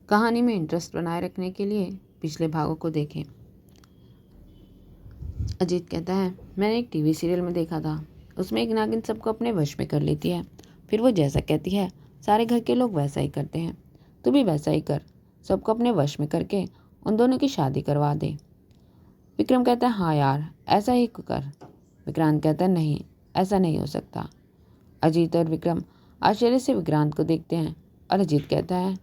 कहानी में इंटरेस्ट बनाए रखने के लिए पिछले भागों को देखें। अजीत कहता है, मैंने एक टीवी सीरियल में देखा था, उसमें एक नागिन सबको अपने वश में कर लेती है। फिर वो जैसा कहती है सारे घर के लोग वैसा ही करते हैं। तू भी वैसा ही कर, सबको अपने वश में करके उन दोनों की शादी करवा दे। विक्रम कहता है, हाँ यार ऐसा ही कर। विक्रांत कहता है, नहीं ऐसा नहीं हो सकता। अजीत और विक्रम आश्चर्य से विक्रांत को देखते हैं और अजीत कहता है,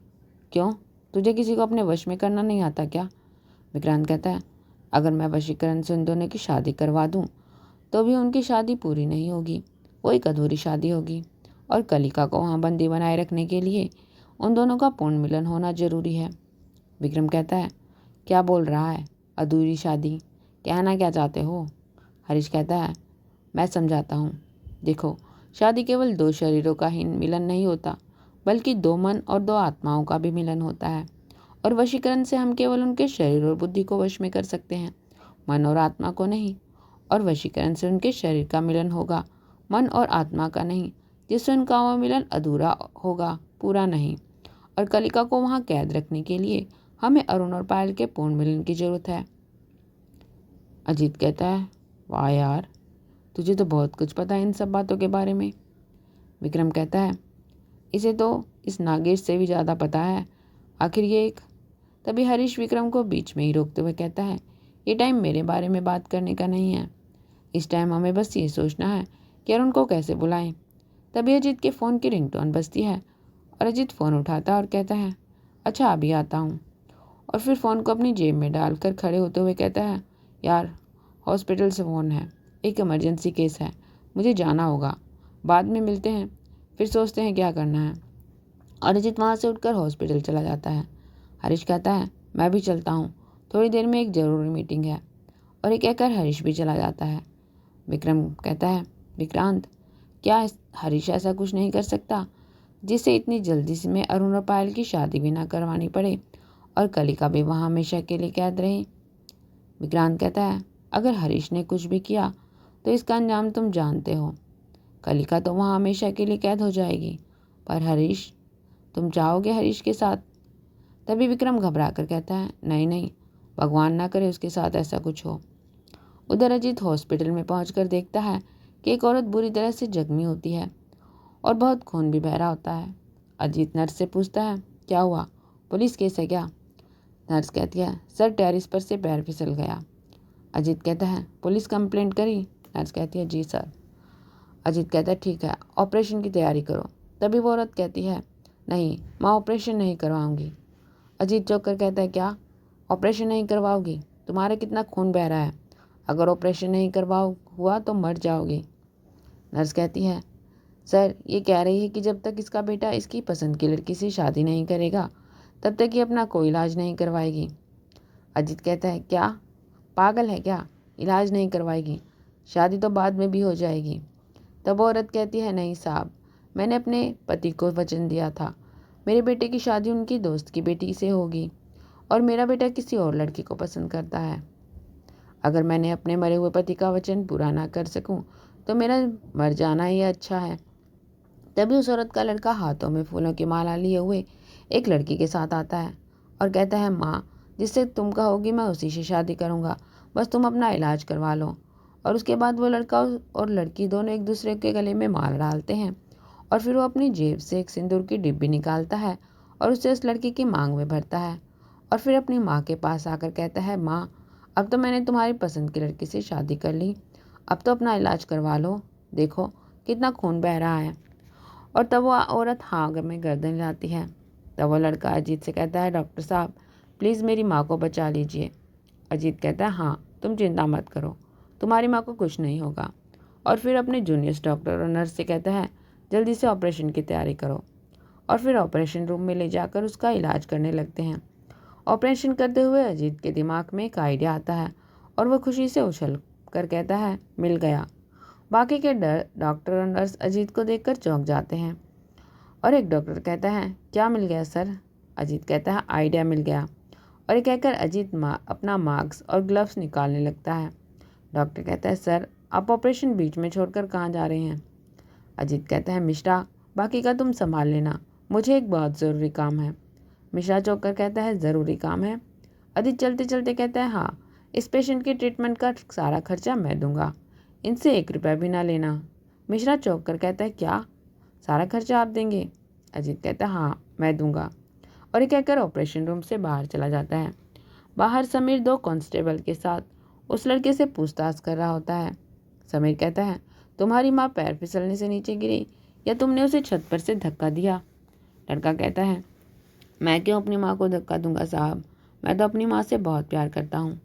क्यों, तुझे किसी को अपने वश में करना नहीं आता क्या? विक्रांत कहता है, अगर मैं वशीकरण से उन दोनों की शादी करवा दूं तो भी उनकी शादी पूरी नहीं होगी, वो एक अधूरी शादी होगी। और कलिका को वहाँ बंदी बनाए रखने के लिए उन दोनों का पूर्ण मिलन होना जरूरी है। विक्रम कहता है, क्या बोल रहा है, अधूरी शादी, कहना क्या चाहते हो? हरीश कहता है, मैं समझाता हूँ। देखो, शादी केवल दो शरीरों का ही मिलन नहीं होता, बल्कि दो मन और दो आत्माओं का भी मिलन होता है। और वशीकरण से हम केवल उनके शरीर और बुद्धि को वश में कर सकते हैं, मन और आत्मा को नहीं। और वशीकरण से उनके शरीर का मिलन होगा, मन और आत्मा का नहीं, जिससे उनका वह मिलन अधूरा होगा, पूरा नहीं। और कलिका को वहाँ कैद रखने के लिए हमें अरुण और पायल के पूर्ण मिलन की जरूरत है। अजीत कहता है, वाह यार, तुझे तो बहुत कुछ पता है इन सब बातों के बारे में। विक्रम कहता है, इसे तो इस नागेश से भी ज़्यादा पता है, आखिर ये एक। तभी हरीश विक्रम को बीच में ही रोकते हुए कहता है, ये टाइम मेरे बारे में बात करने का नहीं है। इस टाइम हमें बस ये सोचना है कि अरुण को कैसे बुलाएं। तभी अजीत के फ़ोन की रिंगटोन बजती है और अजीत फ़ोन उठाता है और कहता है, अच्छा अभी आता हूँ। और फिर फ़ोन को अपनी जेब में डालकर खड़े होते हुए कहता है, यार हॉस्पिटल से फ़ोन है, एक इमरजेंसी केस है, मुझे जाना होगा, बाद में मिलते हैं, फिर सोचते हैं क्या करना है। और अजीत वहाँ से उठकर हॉस्पिटल चला जाता है। हरीश कहता है, मैं भी चलता हूँ, थोड़ी देर में एक ज़रूरी मीटिंग है। और ये कहकर हरीश भी चला जाता है। विक्रम कहता है, विक्रांत, क्या हरीश ऐसा कुछ नहीं कर सकता जिससे इतनी जल्दी से में अरुण और पायल की शादी भी ना करवानी पड़े और कलिका भी वहाँ हमेशा के लिए कैद रहे? विक्रांत कहता है, अगर हरीश ने कुछ भी किया तो इसका अंजाम तुम जानते हो। कलिका तो वहाँ हमेशा के लिए कैद हो जाएगी, पर हरीश, तुम चाहोगे हरीश के साथ? तभी विक्रम घबरा कर कहता है, नहीं नहीं, भगवान ना करे उसके साथ ऐसा कुछ हो। उधर अजीत हॉस्पिटल में पहुंचकर देखता है कि एक औरत बुरी तरह से जख्मी होती है और बहुत खून भी बह रहा होता है। अजीत नर्स से पूछता है, क्या हुआ, पुलिस केस है क्या? नर्स कहती है, सर टेरिस पर से पैर फिसल गया। अजीत कहता है, पुलिस कंप्लेंट करी? नर्स कहती है, जी सर। अजीत कहता है, ठीक है, ऑपरेशन की तैयारी करो। तभी वो औरत कहती है, नहीं मैं ऑपरेशन नहीं करवाऊंगी। अजीत चौंक कर कहता है, क्या ऑपरेशन नहीं करवाओगी? तुम्हारा कितना खून बह रहा है, अगर ऑपरेशन नहीं करवाओ हुआ तो मर जाओगी। नर्स कहती है, सर ये कह रही है कि जब तक इसका बेटा इसकी पसंद की लड़की से शादी नहीं करेगा तब तक ये अपना कोई इलाज नहीं करवाएगी। अजीत कहता है, क्या पागल है क्या, इलाज नहीं करवाएगी, शादी तो बाद में भी हो जाएगी। तब औरत कहती है, नहीं साहब, मैंने अपने पति को वचन दिया था, मेरे बेटे की शादी उनकी दोस्त की बेटी से होगी और मेरा बेटा किसी और लड़की को पसंद करता है। अगर मैंने अपने मरे हुए पति का वचन पूरा ना कर सकूं तो मेरा मर जाना ही अच्छा है। तभी उस औरत का लड़का हाथों में फूलों की माला लिए हुए एक लड़की के साथ आता है और कहता है, माँ, जिससे तुम कहोगी मैं उसी से शादी करूँगा, बस तुम अपना इलाज करवा लो। और उसके बाद वो लड़का और लड़की दोनों एक दूसरे के गले में माला डालते हैं और फिर वो अपनी जेब से एक सिंदूर की डिब्बी निकालता है और उसे उस लड़की की मांग में भरता है और फिर अपनी माँ के पास आकर कहता है, माँ, अब तो मैंने तुम्हारी पसंद की लड़की से शादी कर ली, अब तो अपना इलाज करवा लो, देखो कितना खून बह रहा है। और तब वो औरत हाँ में गर्दन हिलाती है। तब वो लड़का अजीत से कहता है, डॉक्टर साहब प्लीज़ मेरी माँ को बचा लीजिए। अजीत कहता है, हाँ तुम चिंता मत करो, तुम्हारी माँ को कुछ नहीं होगा। और फिर अपने जूनियर डॉक्टर और नर्स से कहता है, जल्दी से ऑपरेशन की तैयारी करो। और फिर ऑपरेशन रूम में ले जाकर उसका इलाज करने लगते हैं। ऑपरेशन करते हुए अजीत के दिमाग में एक आइडिया आता है और वह खुशी से उछल कर कहता है, मिल गया। बाकी के डॉक्टर और नर्स अजीत को देखकर चौंक जाते हैं और एक डॉक्टर कहता है, क्या मिल गया सर? अजीत कहता है, आइडिया मिल गया। और ये कहकर अजीत अपना मास्क और ग्लव्स निकालने लगता है। डॉक्टर कहता है, सर आप ऑपरेशन बीच में छोड़कर कहाँ जा रहे हैं? अजीत कहता है, मिश्रा, बाकी का तुम संभाल लेना, मुझे एक बहुत ज़रूरी काम है। मिश्रा चौंक कर कहता है, ज़रूरी काम है। अजीत चलते चलते कहता है, हाँ, इस पेशेंट के ट्रीटमेंट का सारा खर्चा मैं दूंगा, इनसे 1 रुपया भी ना लेना। मिश्रा चौंक कर कहता है, क्या, सारा खर्चा आप देंगे? अजीत कहता है, हाँ, मैं दूंगा। और ये कहकर ऑपरेशन रूम से बाहर चला जाता है। बाहर समीर 2 कांस्टेबल के साथ उस लड़के से पूछताछ कर रहा होता है। समीर कहता है, तुम्हारी माँ पैर फिसलने से नीचे गिरी या तुमने उसे छत पर से धक्का दिया? लड़का कहता है, मैं क्यों अपनी माँ को धक्का दूंगा साहब, मैं तो अपनी माँ से बहुत प्यार करता हूँ,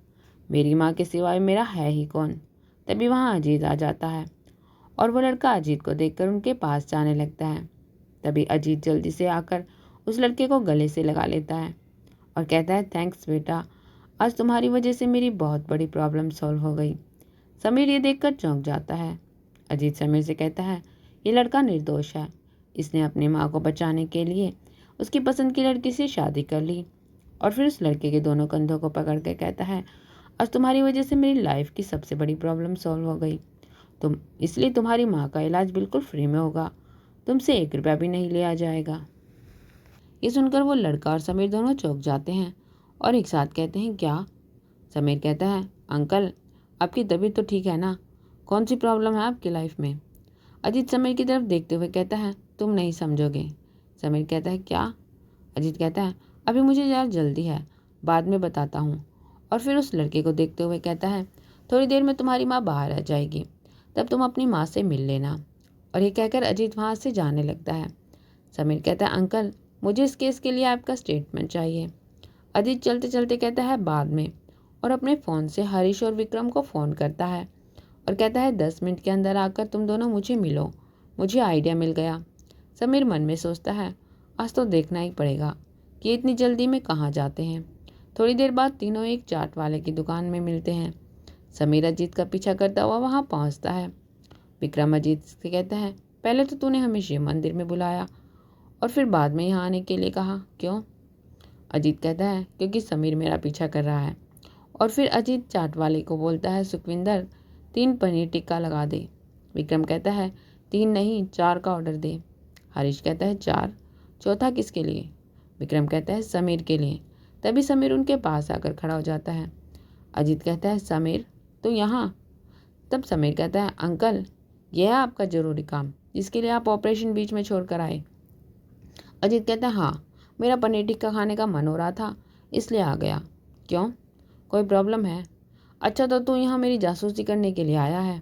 मेरी माँ के सिवाय मेरा है ही कौन। तभी वहाँ अजीत आ जाता है और वो लड़का अजीत को देखकर उनके पास जाने लगता है। तभी अजीत जल्दी से आकर उस लड़के को गले से लगा लेता है और कहता है, थैंक्स बेटा, आज तुम्हारी वजह से मेरी बहुत बड़ी प्रॉब्लम सॉल्व हो गई। समीर ये देखकर चौंक जाता है। अजीत समीर से कहता है, ये लड़का निर्दोष है, इसने अपनी माँ को बचाने के लिए उसकी पसंद की लड़की से शादी कर ली। और फिर उस लड़के के दोनों कंधों को पकड़ कर कहता है, आज तुम्हारी वजह से मेरी लाइफ की सबसे बड़ी प्रॉब्लम सॉल्व हो गई, इसलिए तुम्हारी माँ का इलाज बिल्कुल फ्री में होगा, तुमसे 1 रुपया भी नहीं लिया जाएगा। ये सुनकर वो लड़का और समीर दोनों चौंक जाते हैं और एक साथ कहते हैं, क्या? समीर कहता है, अंकल, आपकी तबीयत तो ठीक है ना? कौन सी प्रॉब्लम है आपकी लाइफ में? अजीत समीर की तरफ देखते हुए कहता है, तुम नहीं समझोगे। समीर कहता है, क्या? अजीत कहता है, अभी मुझे यार जल्दी है, बाद में बताता हूँ। और फिर उस लड़के को देखते हुए कहता है, थोड़ी देर में तुम्हारी माँ बाहर आ जाएगी, तब तुम अपनी माँ से मिल लेना। और ये कहकर अजीत वहाँ से जाने लगता है। समीर कहता है, अंकल, मुझे इस केस के लिए आपका स्टेटमेंट चाहिए। अजीत चलते चलते कहता है, बाद में, और अपने फ़ोन से हरीश और विक्रम को फ़ोन करता है और कहता है, 10 मिनट के अंदर आकर तुम दोनों मुझे मिलो, मुझे आइडिया मिल गया। समीर मन में सोचता है, आज तो देखना ही पड़ेगा कि इतनी जल्दी में कहाँ जाते हैं। थोड़ी देर बाद तीनों एक चाट वाले की दुकान में मिलते हैं। समीर अजीत का पीछा करता हुआ वहाँ पहुँचता है। विक्रम अजीत से कहता है, पहले तो तूने हमें शिव मंदिर में बुलाया और फिर बाद में यहाँ आने के लिए कहा, क्यों? अजीत कहता है, क्योंकि समीर मेरा पीछा कर रहा है। और फिर अजीत चाट वाले को बोलता है, सुखविंदर, 3 पनीर टिक्का लगा दे। विक्रम कहता है, 3 नहीं, 4 का ऑर्डर दे। हरीश कहता है, 4? चौथा किसके लिए? विक्रम कहता है, समीर के लिए। तभी समीर उनके पास आकर खड़ा हो जाता है। अजीत कहता है, समीर, तू यहाँ? तब समीर कहता है, अंकल, यह है आपका ज़रूरी काम जिसके लिए आप ऑपरेशन बीच में छोड़ कर आए। अजीत कहता है, हाँ, मेरा पनीर टिक्का खाने का मन हो रहा था, इसलिए आ गया। क्यों, कोई प्रॉब्लम है? अच्छा, तो तू यहाँ मेरी जासूसी करने के लिए आया है?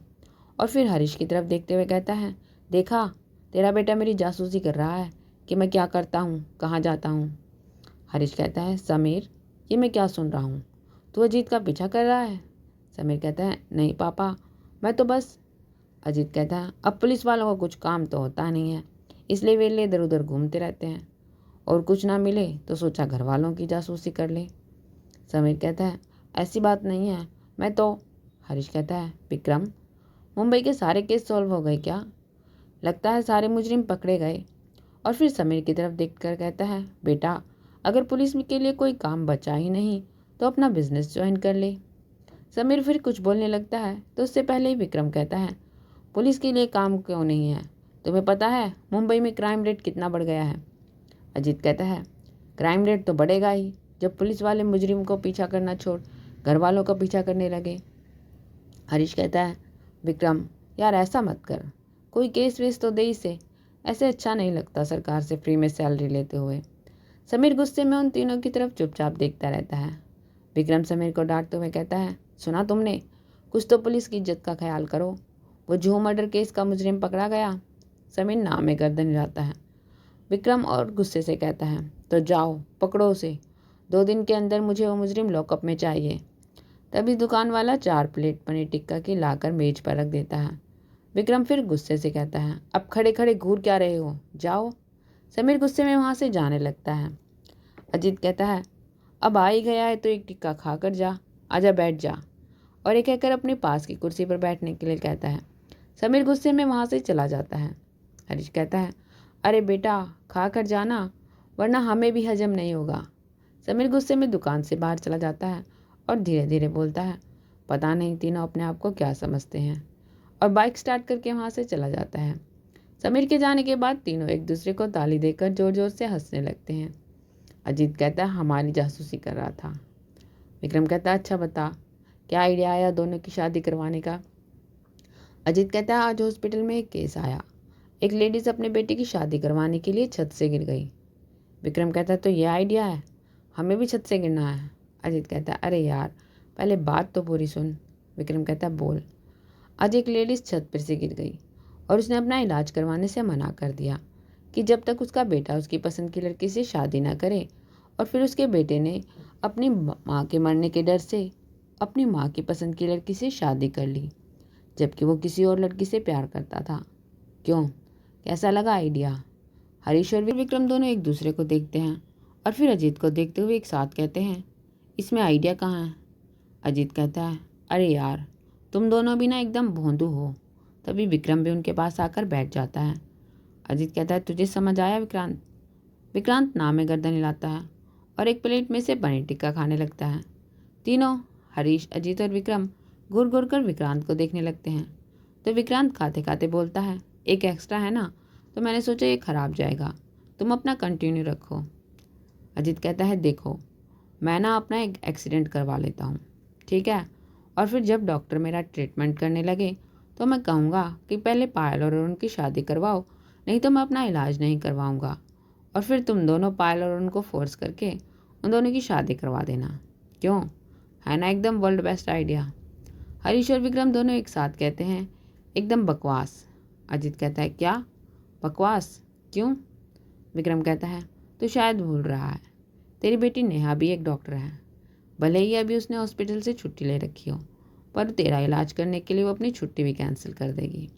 और फिर हरीश की तरफ देखते हुए कहता है, देखा, तेरा बेटा मेरी जासूसी कर रहा है कि मैं क्या करता हूँ, कहाँ जाता हूँ। हरीश कहता है, समीर, ये मैं क्या सुन रहा हूँ, तू अजीत का पीछा कर रहा है? समीर कहता है, नहीं पापा, मैं तो बस। अजीत कहता है, अब पुलिस वालों को कुछ काम तो होता नहीं है, इसलिए वे इधर उधर घूमते रहते हैं, और कुछ ना मिले तो सोचा घर वालों की जासूसी कर ले। समीर कहता है, ऐसी बात नहीं है, मैं तो। हरीश कहता है, विक्रम, मुंबई के सारे केस सॉल्व हो गए क्या? लगता है सारे मुजरिम पकड़े गए। और फिर समीर की तरफ देखकर कहता है, बेटा, अगर पुलिस के लिए कोई काम बचा ही नहीं तो अपना बिजनेस ज्वाइन कर ले। समीर फिर कुछ बोलने लगता है तो उससे पहले ही विक्रम कहता है, पुलिस के लिए काम क्यों नहीं है? तुम्हें पता है मुंबई में क्राइम रेट कितना बढ़ गया है? अजीत कहता है, क्राइम रेट तो बढ़ेगा ही जब पुलिस वाले मुजरिम को पीछा करना छोड़ घर वालों का पीछा करने लगे। हरीश कहता है, विक्रम, यार ऐसा मत कर, कोई केस वेस तो दे इसे, ऐसे अच्छा नहीं लगता सरकार से फ्री में सैलरी लेते हुए। समीर गुस्से में उन तीनों की तरफ चुपचाप देखता रहता है। विक्रम समीर को डांटते हुए कहता है, सुना तुमने, कुछ तो पुलिस की इज्जत का ख्याल करो, वो जुहू मर्डर केस का मुजरिम पकड़ा गया। समीर नाम में गर्दन हिलाता है। विक्रम और गुस्से से कहता है, तो जाओ पकड़ो उसे, 2 दिन के अंदर मुझे वो मुजरिम लॉकअप में चाहिए। तभी दुकान वाला 4 प्लेट पनीर टिक्का की लाकर मेज पर रख देता है। विक्रम फिर गुस्से से कहता है, अब खड़े खड़े घूर क्या रहे हो, जाओ। समीर गुस्से में वहाँ से जाने लगता है। अजीत कहता है, अब आ ही गया है तो एक टिक्का खा कर जा, आजा बैठ जा। और ये कहकर अपने पास की कुर्सी पर बैठने के लिए कहता है। समीर गुस्से में वहाँ से चला जाता है। हरीश कहता है, अरे बेटा, खा कर जाना, वरना हमें भी हजम नहीं होगा। समीर गुस्से में दुकान से बाहर चला जाता है और धीरे धीरे बोलता है, पता नहीं तीनों अपने आप को क्या समझते हैं, और बाइक स्टार्ट करके वहाँ से चला जाता है। समीर के जाने के बाद तीनों एक दूसरे को ताली देकर जोर जोर से हंसने लगते हैं। अजीत कहता है हमारी जासूसी कर रहा था। विक्रम कहता है अच्छा बता, क्या आइडिया आया दोनों की शादी करवाने का? अजीत कहता है आज हॉस्पिटल में एक केस आया, एक लेडीज अपने बेटे की शादी करवाने के लिए छत से गिर गई। विक्रम कहता है तो ये आइडिया है, हमें भी छत से गिरना है। अजीत कहता है अरे यार पहले बात तो पूरी सुन। विक्रम कहता है बोल। आज एक लेडीज छत पर से गिर गई और उसने अपना इलाज करवाने से मना कर दिया कि जब तक उसका बेटा उसकी पसंद की लड़की से शादी ना करे। और फिर उसके बेटे ने अपनी माँ के मरने के डर से अपनी माँ की पसंद की लड़की से शादी कर ली, जबकि वो किसी और लड़की से प्यार करता था। क्यों, कैसा लगा आइडिया? हरीश और विक्रम दोनों एक दूसरे को देखते हैं और फिर अजीत को देखते हुए एक साथ कहते हैं इसमें आइडिया कहाँ है? अजीत कहता है अरे यार तुम दोनों भी ना एकदम भोंदू हो। तभी विक्रम भी उनके पास आकर बैठ जाता है। अजीत कहता है तुझे समझ आया विक्रांत? विक्रांत नाम में गर्दन हिलाता है और एक प्लेट में से पनीर टिक्का खाने लगता है। तीनों हरीश, अजीत और विक्रम घूर घूर कर विक्रांत को देखने लगते हैं। तो विक्रांत खाते खाते बोलता है एक एक्स्ट्रा है ना, तो मैंने सोचा ये खराब जाएगा, तुम अपना कंटिन्यू रखो। अजीत कहता है देखो मैं ना अपना एक एक्सीडेंट करवा लेता हूँ, ठीक है, और फिर जब डॉक्टर मेरा ट्रीटमेंट करने लगे तो मैं कहूँगा कि पहले पायल और अरुण की शादी करवाओ, नहीं तो मैं अपना इलाज नहीं करवाऊँगा। और फिर तुम दोनों पायल और अरुण को फोर्स करके उन दोनों की शादी करवा देना। क्यों, है ना एकदम वर्ल्ड बेस्ट आइडिया? हरीश और विक्रम दोनों एक साथ कहते हैं एकदम बकवास। अजीत कहता है क्या बकवास, क्यों? विक्रम कहता है तो शायद भूल रहा है, तेरी बेटी नेहा भी एक डॉक्टर है। भले ही अभी उसने हॉस्पिटल से छुट्टी ले रखी हो, पर तेरा इलाज करने के लिए वो अपनी छुट्टी भी कैंसिल कर देगी।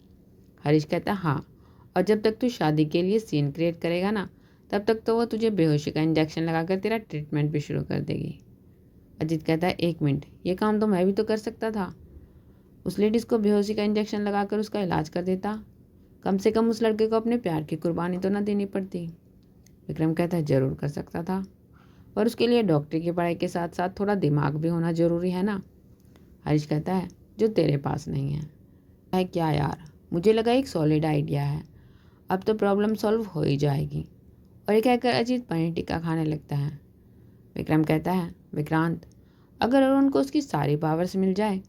हरीश कहता है हाँ, और जब तक तू शादी के लिए सीन क्रिएट करेगा ना, तब तक तो वो तुझे बेहोशी का इंजेक्शन लगाकर तेरा ट्रीटमेंट भी शुरू कर देगी। अजीत कहता है एक मिनट, ये काम तो मैं भी तो कर सकता था, उस लेडीज़ को बेहोशी का इंजेक्शन लगाकर उसका इलाज कर देता, कम से कम उस लड़के को अपने प्यार की कुर्बानी तो ना देनी पड़ती। विक्रम कहता है जरूर कर सकता था, पर उसके लिए डॉक्टरी की पढ़ाई के साथ साथ थोड़ा दिमाग भी होना जरूरी है ना। हरीश कहता है जो तेरे पास नहीं है क्या यार, मुझे लगा एक सॉलिड आइडिया है, अब तो प्रॉब्लम सॉल्व हो ही जाएगी। और ये कहकर अजीत पनीर टिक्का खाने लगता है। विक्रम कहता है विक्रांत, अगर अरुण को उसकी सारी पावर्स मिल जाए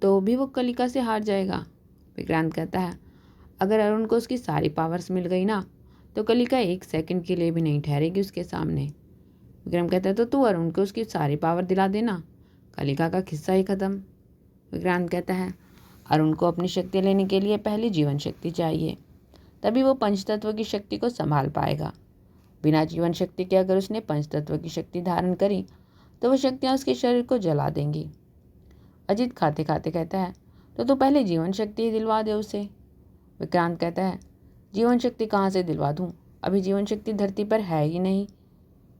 तो भी वो कलिका से हार जाएगा। विक्रांत कहता है अगर अरुण को उसकी सारी पावर्स मिल गई ना, तो कलिका एक सेकंड के लिए भी नहीं ठहरेगी उसके सामने। विक्रम कहता है तो तू अरुण को उसकी सारी पावर दिला देना, कलिका का किस्सा ही खत्म। विक्रांत कहता है अरुण को अपनी शक्ति लेने के लिए पहली जीवन शक्ति चाहिए, तभी वो पंचतत्व की शक्ति को संभाल पाएगा। बिना जीवन शक्ति के अगर उसने पंचतत्व की शक्ति धारण करी तो वो शक्तियाँ उसके शरीर को जला देंगी। अजीत खाते खाते कहता है तो तू पहले जीवन शक्ति ही दिलवा दे उसे। विक्रांत कहता है जीवन शक्ति कहाँ से दिलवा दूँ, अभी जीवन शक्ति धरती पर है ही नहीं।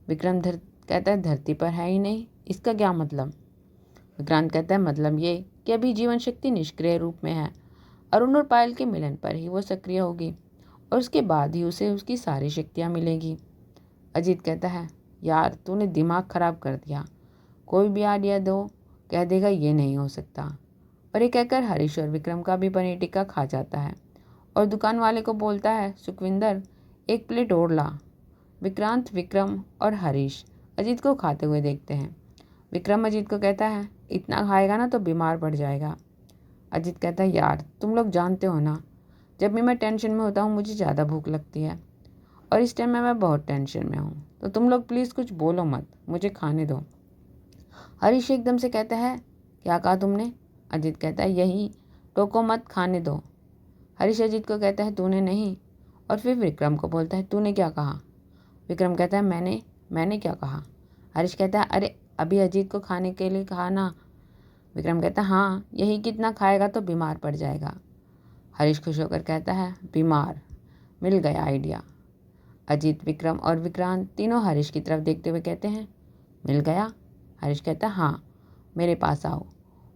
विक्रम कहता है धरती पर है ही नहीं, इसका क्या मतलब? विक्रांत कहता है मतलब ये कि अभी जीवन शक्ति निष्क्रिय रूप में है, अरुण और पायल के मिलन पर ही वो सक्रिय होगी और उसके बाद ही उसे उसकी सारी शक्तियाँ मिलेगी। अजीत कहता है यार तूने दिमाग खराब कर दिया, कोई भी आइडिया दो कह देगा ये नहीं हो सकता। और ये कहकर हरीश और विक्रम का भी पनीर टिक्का खा जाता है और दुकान वाले को बोलता है सुखविंदर एक प्लेट और ला। विक्रांत, विक्रम और हरीश अजीत को खाते हुए देखते हैं। विक्रम अजीत को कहता है इतना खाएगा ना तो बीमार पड़ जाएगा। अजीत कहता है यार तुम लोग जानते हो ना, जब भी मैं टेंशन में होता हूँ मुझे ज़्यादा भूख लगती है, और इस टाइम में मैं बहुत टेंशन में हूँ, तो तुम लोग प्लीज़ कुछ बोलो मत, मुझे खाने दो। हरीश एकदम से कहता है क्या कहा तुमने? अजीत कहता है यही, टोको मत, खाने दो। हरीश अजीत को कहता है तूने नहीं, और फिर विक्रम को बोलता है तूने क्या कहा? विक्रम कहता है मैंने क्या कहा? हरीश कहता है अरे अभी अजीत को खाने के लिए कहा ना। विक्रम कहता है हाँ यही, कितना खाएगा तो बीमार पड़ जाएगा। हरीश खुश होकर कहता है बीमार, मिल गया आइडिया। अजीत, विक्रम और विक्रांत तीनों हरीश की तरफ देखते हुए कहते हैं मिल गया? हरीश कहता है हाँ, मेरे पास आओ,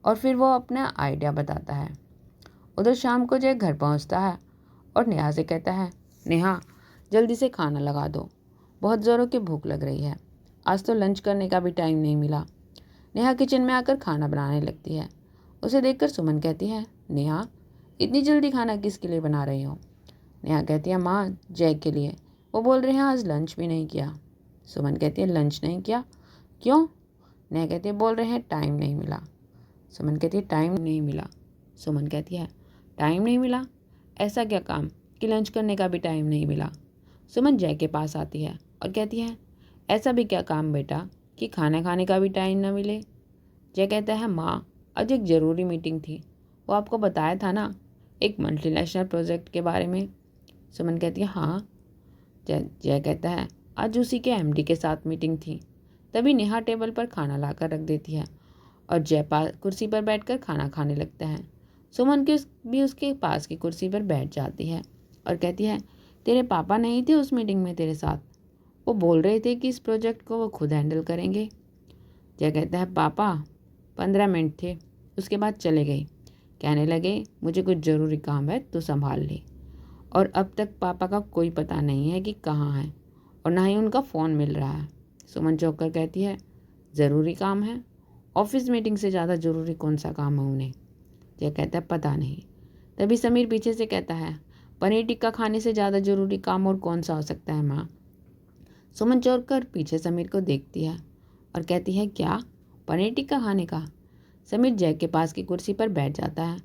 और फिर वो अपना आइडिया बताता है। उधर शाम को जय घर पहुंचता है और नेहा से कहता है नेहा जल्दी से खाना लगा दो, बहुत ज़ोरों की भूख लग रही है, आज तो लंच करने का भी टाइम नहीं मिला। नेहा किचन में आकर खाना बनाने लगती है। उसे देखकर सुमन कहती है नेहा इतनी जल्दी खाना किसके लिए बना रही हो? नेहा कहती है माँ जय के लिए, वो बोल रहे हैं आज लंच भी नहीं किया। सुमन कहती है लंच नहीं किया? क्यों? नेहा कहती है बोल रहे हैं टाइम नहीं मिला। सुमन कहती है टाइम नहीं मिला? सुमन कहती है टाइम नहीं मिला? ऐसा क्या काम कि लंच करने का भी टाइम नहीं मिला? सुमन जय के पास आती है और कहती है ऐसा भी क्या काम बेटा कि खाना खाने का भी टाइम ना मिले? जय कहता है माँ, आज एक ज़रूरी मीटिंग थी, वो आपको बताया था ना, एक मल्टीनेशनल प्रोजेक्ट के बारे में। सुमन कहती है हाँ। जय कहता है आज उसी के एमडी के साथ मीटिंग थी। तभी नेहा टेबल पर खाना लाकर रख देती है और जयपाल कुर्सी पर बैठकर खाना खाने लगता है। सुमन भी उसके पास की कुर्सी पर बैठ जाती है और कहती है तेरे पापा नहीं थे उस मीटिंग में तेरे साथ? वो बोल रहे थे कि इस प्रोजेक्ट को वो खुद हैंडल करेंगे। जय कहता है पापा 15 मिनट थे, उसके बाद चले गए, कहने लगे मुझे कुछ ज़रूरी काम है तो संभाल ले। और अब तक पापा का कोई पता नहीं है कि कहाँ है और ना ही उनका फ़ोन मिल रहा है। सुमन चौंक कर कहती है ज़रूरी काम है? ऑफिस मीटिंग से ज़्यादा ज़रूरी कौन सा काम है उन्हें? जय कहता है पता नहीं। तभी समीर पीछे से कहता है पनीर टिक्का खाने से ज़्यादा ज़रूरी काम और कौन सा हो सकता है माँ? सुमन चौंक कर पीछे समीर को देखती है और कहती है क्या, पनीर टिक्का खाने का? समीर जय के पास की कुर्सी पर बैठ जाता है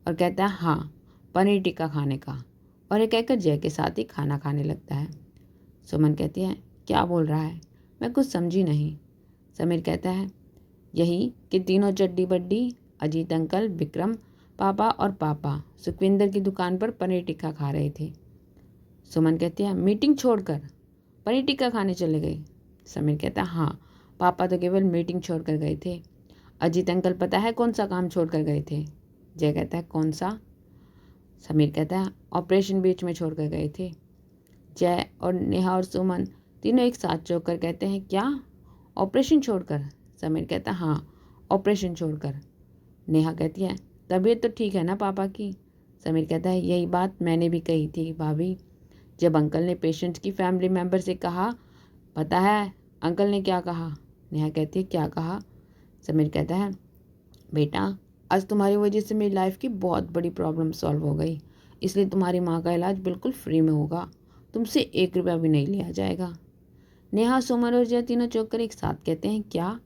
और कहता है हाँ, पनीर टिक्का खाने का, और ये कहकर जय के साथ ही खाना खाने लगता है। सुमन कहती है क्या बोल रहा है, मैं कुछ समझी नहीं। समीर कहता है यही कि तीनों चड्डी बड्डी, अजीत अंकल, विक्रम पापा और पापा सुखविंदर की दुकान पर पनीर टिक्का खा रहे थे। सुमन कहती है मीटिंग छोड़कर पनीर टिक्का खाने चले गए? समीर कहता है हाँ, पापा तो केवल मीटिंग छोड़कर गए थे। अजीत अंकल पता है कौन सा काम छोड़कर गए थे? जय कहता है कौन सा? समीर कहता है ऑपरेशन बीच में छोड़कर गए थे। जय और नेहा और सुमन तीनों एक साथ चौंक कर कहते हैं क्या, ऑपरेशन छोड़कर? समीर कहता है हाँ, ऑपरेशन छोड़कर। नेहा कहती है तबीयत तो ठीक है ना पापा की? समीर कहता है यही बात मैंने भी कही थी भाभी, जब अंकल ने पेशेंट की फैमिली मेम्बर से कहा। पता है अंकल ने क्या कहा? नेहा कहती है क्या कहा? समीर कहता है बेटा, आज तुम्हारी वजह से मेरी लाइफ की बहुत बड़ी प्रॉब्लम सॉल्व हो गई, इसलिए तुम्हारी माँ का इलाज बिल्कुल फ्री में होगा, तुमसे 1 रुपया भी नहीं लिया जाएगा। नेहा, सुमन और जय तीनों चौंक कर एक साथ कहते हैं क्या?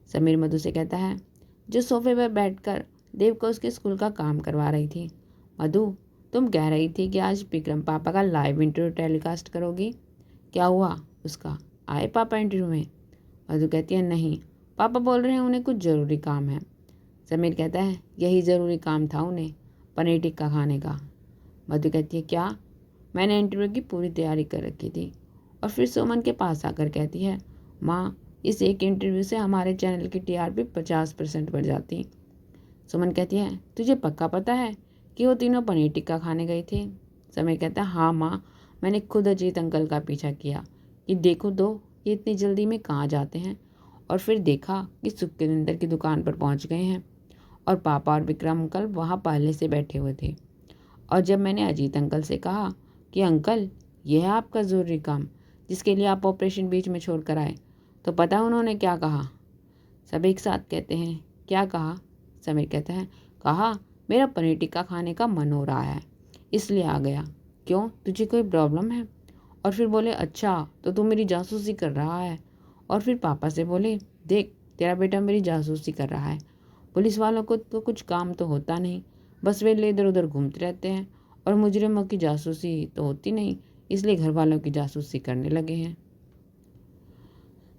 समीर मधु से कहता है जो सोफे पर बैठकर देव को उसके स्कूल का काम करवा रही थी। मधु, तुम कह रही थी कि आज विक्रम पापा का लाइव इंटरव्यू टेलीकास्ट करोगी, क्या हुआ उसका? आए पापा इंटरव्यू में? मधु कहती है नहीं, पापा बोल रहे हैं उन्हें कुछ ज़रूरी काम है। समीर कहता है यही ज़रूरी काम था उन्हें, पनीर टिक्का खाने का। मधु कहती है क्या? मैंने इंटरव्यू की पूरी तैयारी कर रखी थी। और फिर सुमन के पास आकर कहती है माँ, इस एक इंटरव्यू से हमारे चैनल की टीआरपी 50% बढ़ जाती। सुमन कहती है तुझे पक्का पता है कि वो तीनों पनीर टिक्का खाने गए थे? समीर कहता है हाँ माँ, मैंने खुद अजीत अंकल का पीछा किया कि देखो दो ये इतनी जल्दी में कहाँ जाते हैं, और फिर देखा कि सुखविंदर की दुकान पर पहुँच गए हैं और पापा और विक्रम अंकल वहाँ पहले से बैठे हुए थे। और जब मैंने अजीत अंकल से कहा कि अंकल यह है आपका ज़रूरी काम जिसके लिए आप ऑपरेशन बीच में छोड़ कर आए, तो पता है उन्होंने क्या कहा? सब एक साथ कहते हैं क्या कहा? समीर कहता है कहा मेरा पनीर टिक्का खाने का मन हो रहा है इसलिए आ गया, क्यों तुझे कोई प्रॉब्लम है? और फिर बोले अच्छा तो तू मेरी जासूसी कर रहा है। और फिर पापा से बोले देख तेरा बेटा मेरी जासूसी कर रहा है, पुलिस वालों को तो कुछ काम तो होता नहीं, बस वे इधर उधर घूमते रहते हैं, और मुजरिमों की जासूसी तो होती नहीं, इसलिए घर वालों की जासूसी करने लगे हैं।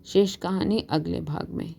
शेष कहानी अगले भाग में।